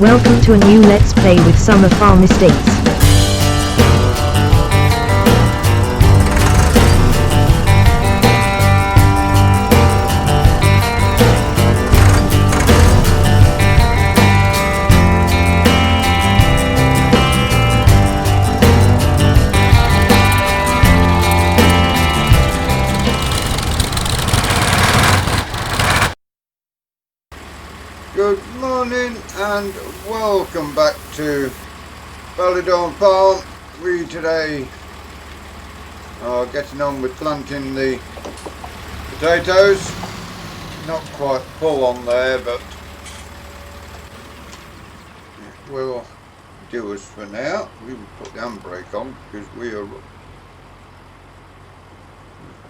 Welcome to a new Let's Play with Summer Farm Estates. Good morning and welcome back to Ballydorn Farm. We today are getting on with planting the potatoes. Not quite full on there, but it will do us for now. We will put the handbrake on because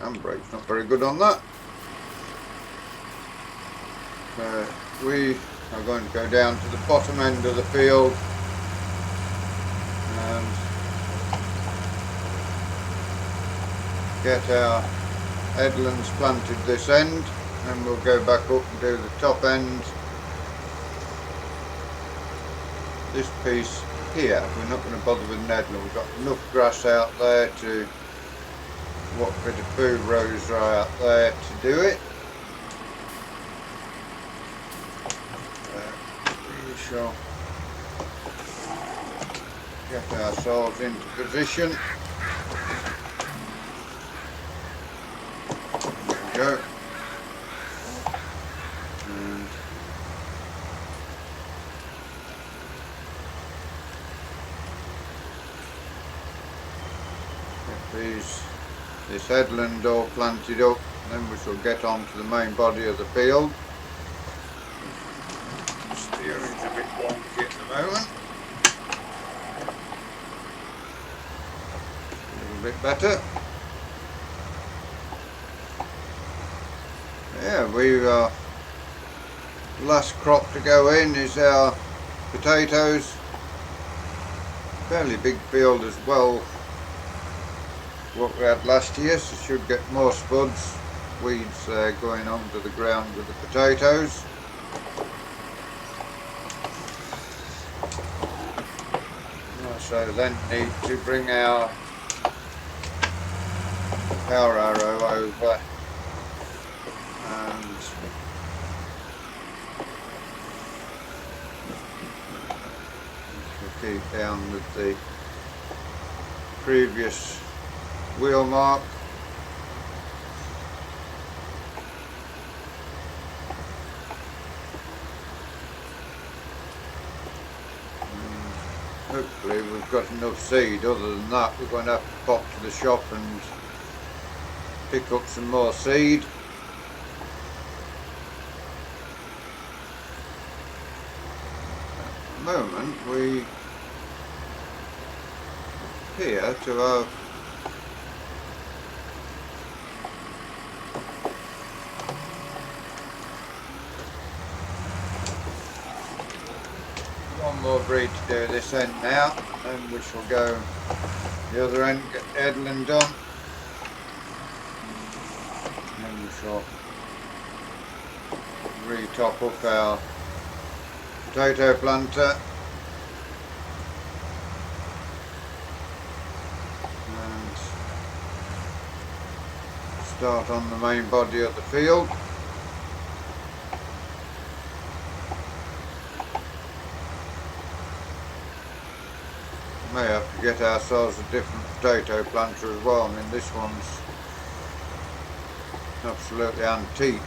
handbrake's not very good on that. We are going to go down to the bottom end of the field and get our headlands planted this end, and we'll go back up and do the top end. This piece here, we're not going to bother with an headland. We've got enough grass out there to, what bit of food rows are out there to do it. We shall get ourselves into position. There we go. And get this headland all planted up, then we shall get on to the main body of the field. Steering's a bit wonky at the moment. A little bit better. Yeah, we last crop to go in is our potatoes. Fairly big field as well. What we had last year, so should get more spuds, weeds going onto the ground with the potatoes. So then need to bring our power arrow over and we'll keep down with the previous wheel mark. Hopefully we've got enough seed. Other than that, we're going to have to pop to the shop and pick up some more seed. At the moment we appear to have one more breed to do this end now, and we shall go the other end, get the headland done, and then we shall re-top up our potato planter and start on the main body of the field. May have to get ourselves a different potato planter as well. I mean, this one's absolutely antique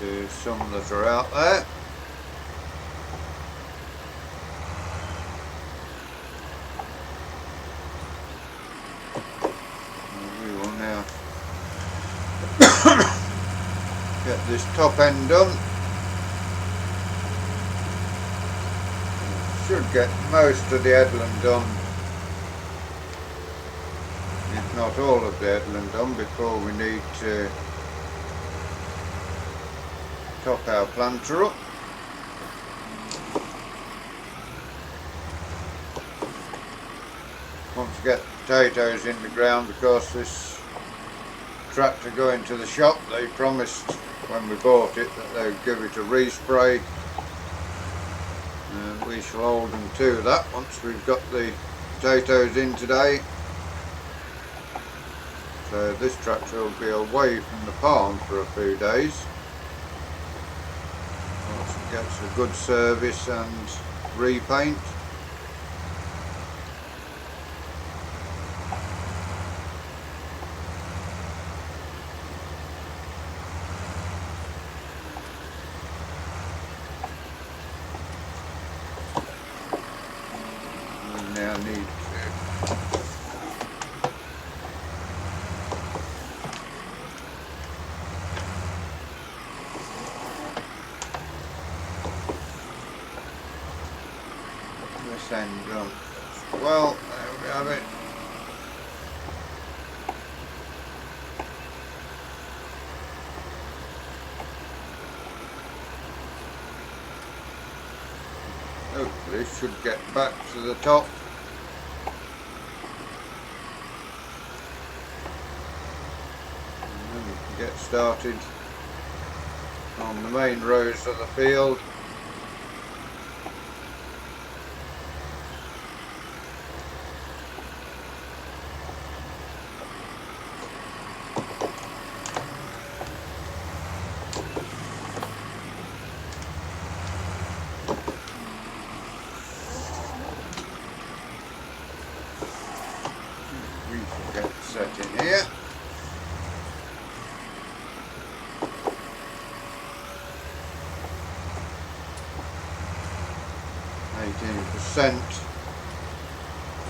to some that are out there. And we will now get this top end done. Should get most of the headland done, if not all of the headland done, before we need to top our planter up. Want to get the potatoes in the ground because this tractor going to the shop, they promised when we bought it that they would give it a respray We shall hold them to that once we've got the potatoes in today. So this tractor will be away from the farm for a few days. Once it gets a good service and repaint. We now need to this end done. Well, there we have it. Hopefully it should get back to the top. And then we can get started on the main rows of the field. We can get set in here. %,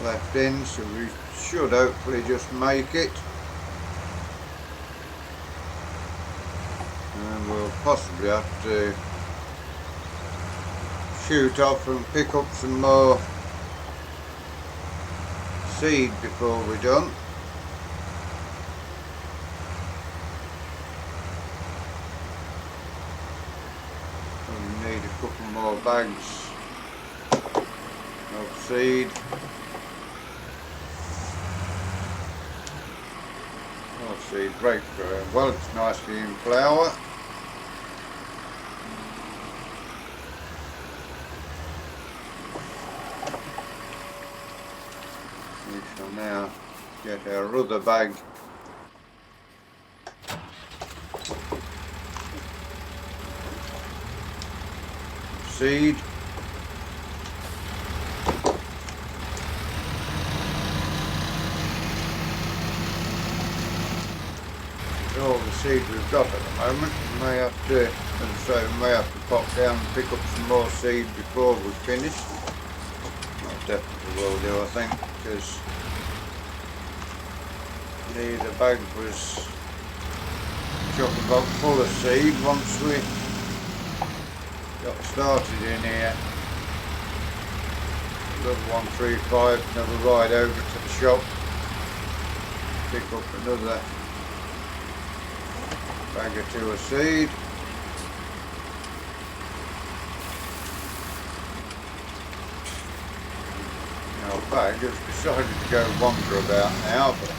left in, so we should hopefully just make it. And we'll possibly have to shoot off and pick up some more seed before we're done. We need a couple more bags of seed. Oh, seed break growing well, it's nicely in flower. We shall now get our other bag of seed. All the seed we've got at the moment. We may have to, as I say, we may have to pop down and pick up some more seed before we're finished. I definitely will do, I think, because the bag was chock-a-block full of seed once we got started in here. Another 135, another ride over to the shop, pick up another bag or two of seed. Our bag has decided to go wander about now, but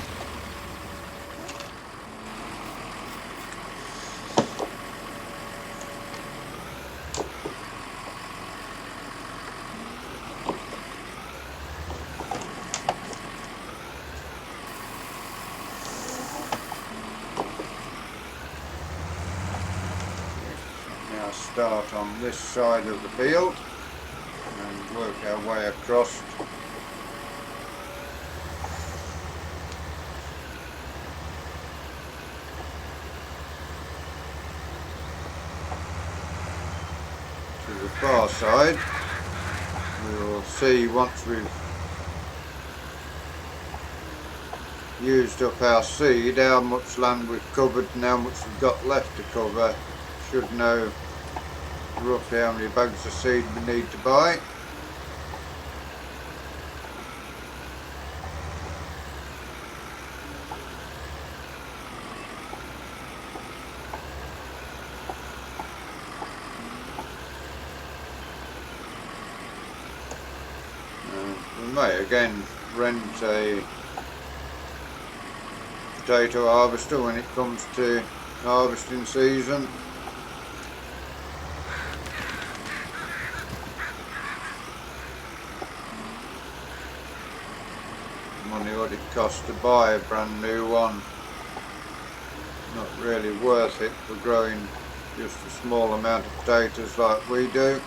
now start on this side of the field and work our way across to the far side. We will see once we've used up our seed how much land we've covered and how much we've got left to cover. Should know roughly how many bags of seed we need to buy. We may again rent a potato harvester when it comes to harvesting season. money what it costs to buy a brand new one. Not really worth it for growing just a small amount of potatoes like we do.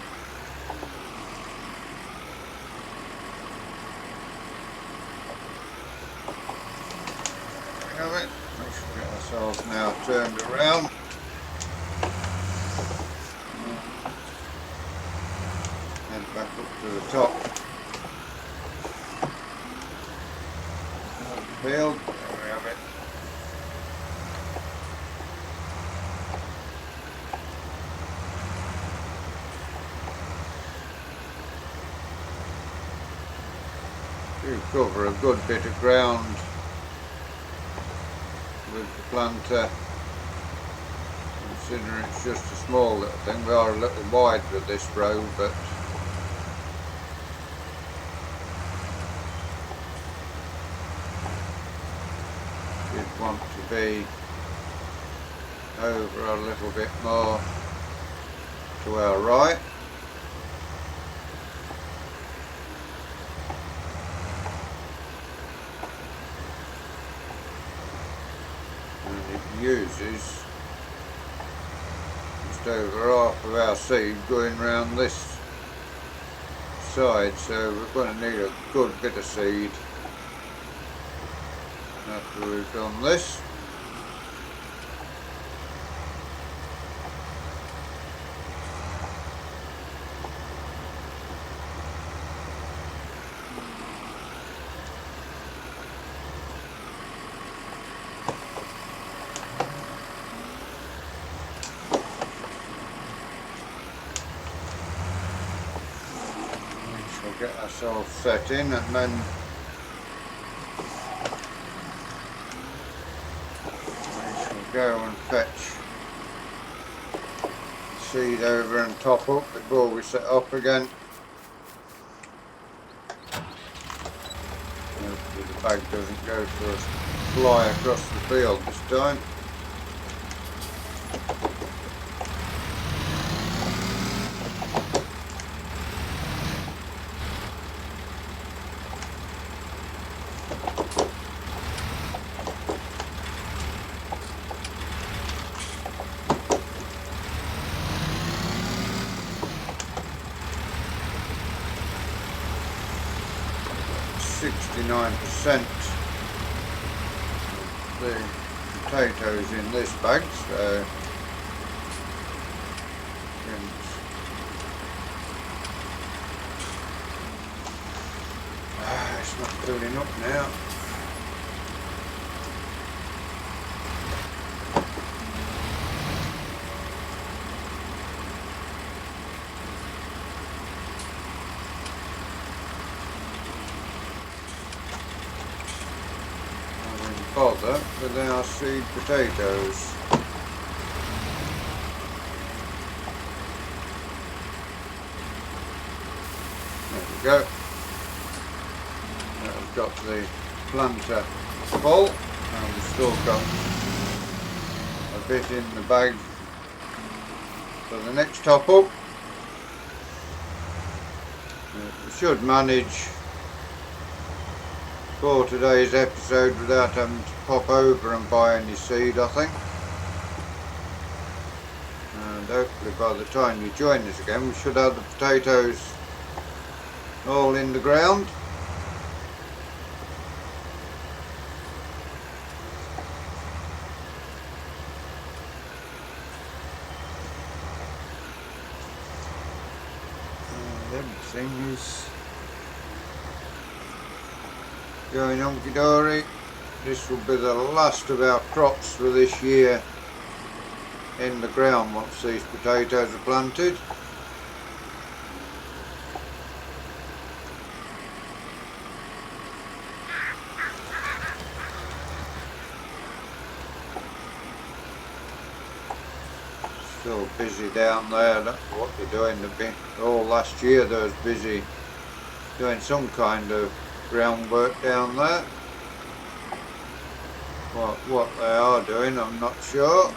Let's get ourselves now turned around. Head back up to the top of the field. There we have it. Do cover a good bit of ground with the planter, considering it's just a small little thing. We are a little wide with this row, but you'd want to be over a little bit more to our right. Uses just over half of our seed going round this side, so we're going to need a good bit of seed after we've done this. Get ourselves set in, and then we shall go and fetch seed over and top up before we set up again. Hopefully the bag doesn't go for us fly across the field this time. 69% of the potatoes in this bag, so it's not filling up now. Bother with our seed potatoes. There we go. Now we've got the planter full, and we've still got a bit in the bag for the next top up. We should manage for today's episode without having to pop over and buy any seed, I think. And hopefully by the time you join us again we should have the potatoes all in the ground. And everything is going hunky dory. This will be the last of our crops for this year in the ground once these potatoes are planted. Still busy down there. That's what they're doing. All last year they was busy doing some kind of groundwork down there. What they are doing, I'm not sure.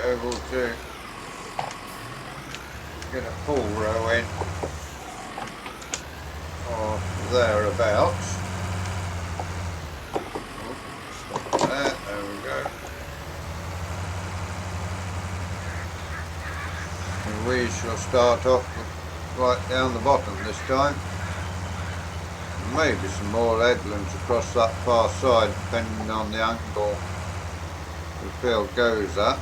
able to get a full row in or thereabouts. Oh, stop that, there we go. And we shall start off right down the bottom this time. Maybe some more headlands across that far side depending on the angle the field goes at.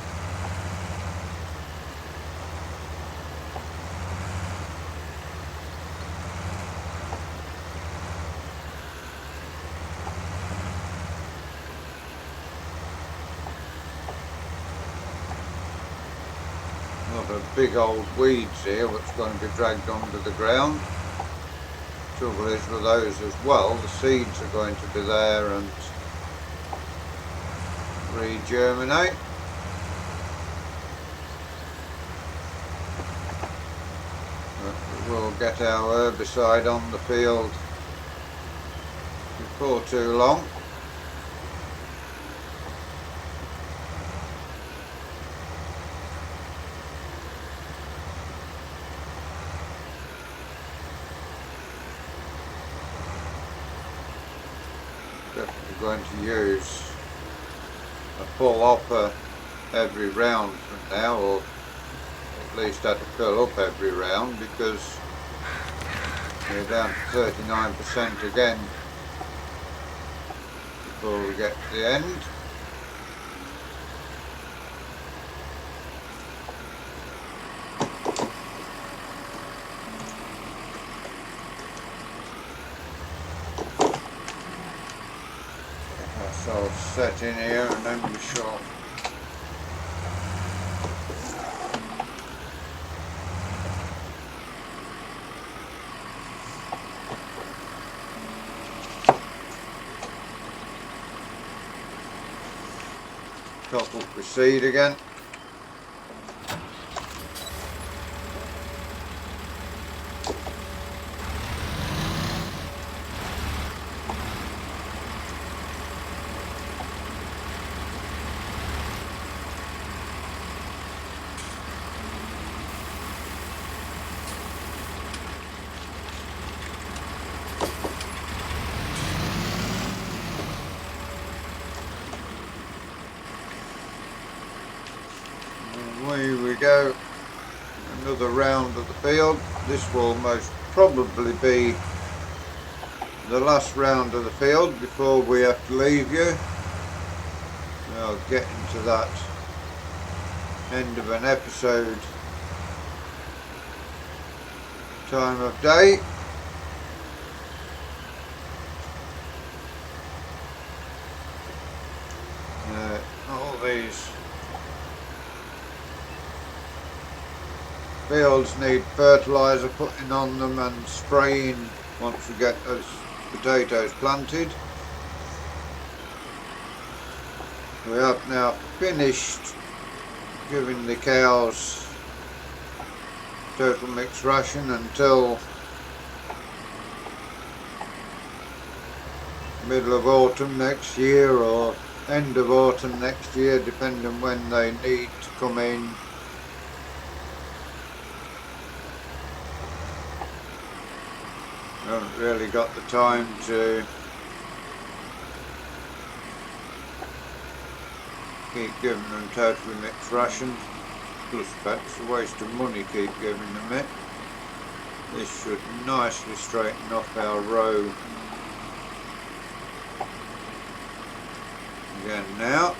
Lot of big old weeds here which are going to be dragged onto the ground. Trouble is with those as well, the seeds are going to be there and regerminate. But we'll get our herbicide on the field before too long. Definitely going to use a full hopper every round from now, or at least have to fill up every round, because we're down to 39% again before we get to the end. Get ourselves set in here and then we shall top up the seed again. Away we go, another round of the field. This will most probably be the last round of the field before we have to leave you. I'll get into that end of an episode time of day. All these fields need fertiliser putting on them and spraying once we get those potatoes planted. We have now finished giving the cows total mixed ration until middle of autumn next year or end of autumn next year, depending when they need to come in. I haven't really got the time to keep giving them totally mixed rations. Plus that's a waste of money keep giving them it. This should nicely straighten off our row again now.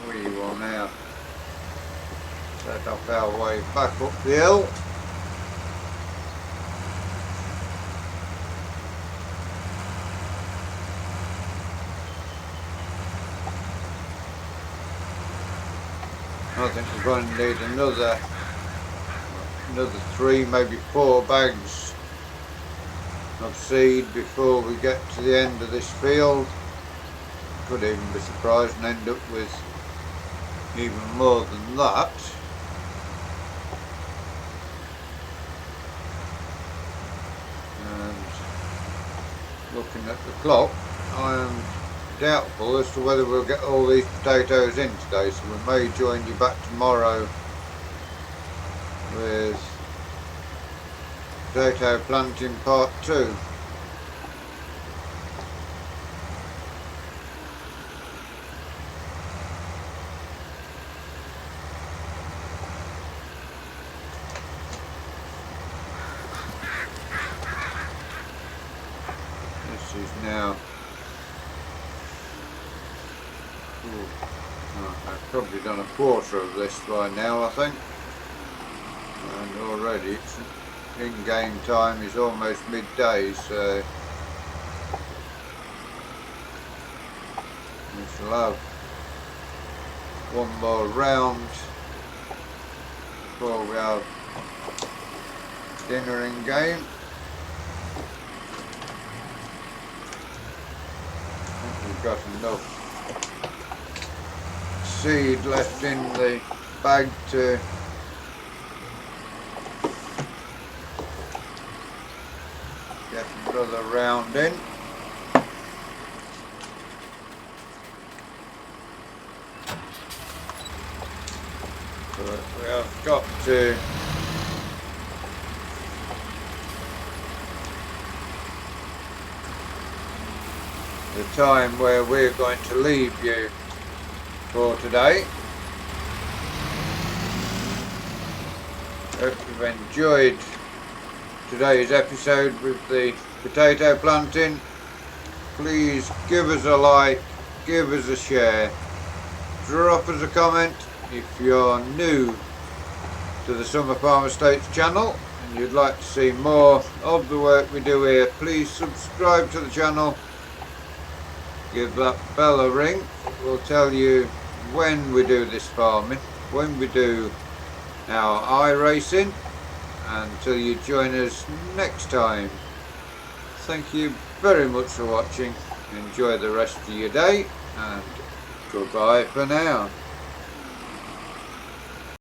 We will now set up our way back up the hill. I think we're going to need another 3, maybe 4 bags of seed before we get to the end of this field. Could even be surprised and end up with even more than that. And looking at the clock, I am doubtful as to whether we'll get all these potatoes in today, so we may join you back tomorrow with potato planting part 2. This is now, I've probably done a quarter of this by now, I think, and already it's in-game time is almost midday, so we shall have one more round before we have dinner in game. I think we've got enough seed left in the bag to get another round in. But we have got to the time where we're going to leave you for today. Hope you've enjoyed today's episode with the potato planting. Please give us a like, give us a share, drop us a comment. If you're new to the Summer Farm Estates channel and you'd like to see more of the work we do here, please subscribe to the channel, give that bell a ring. It will tell you when we do this farming, when we do our iracing. Until you join us next time, thank you very much for watching. Enjoy the rest of your day and goodbye for now.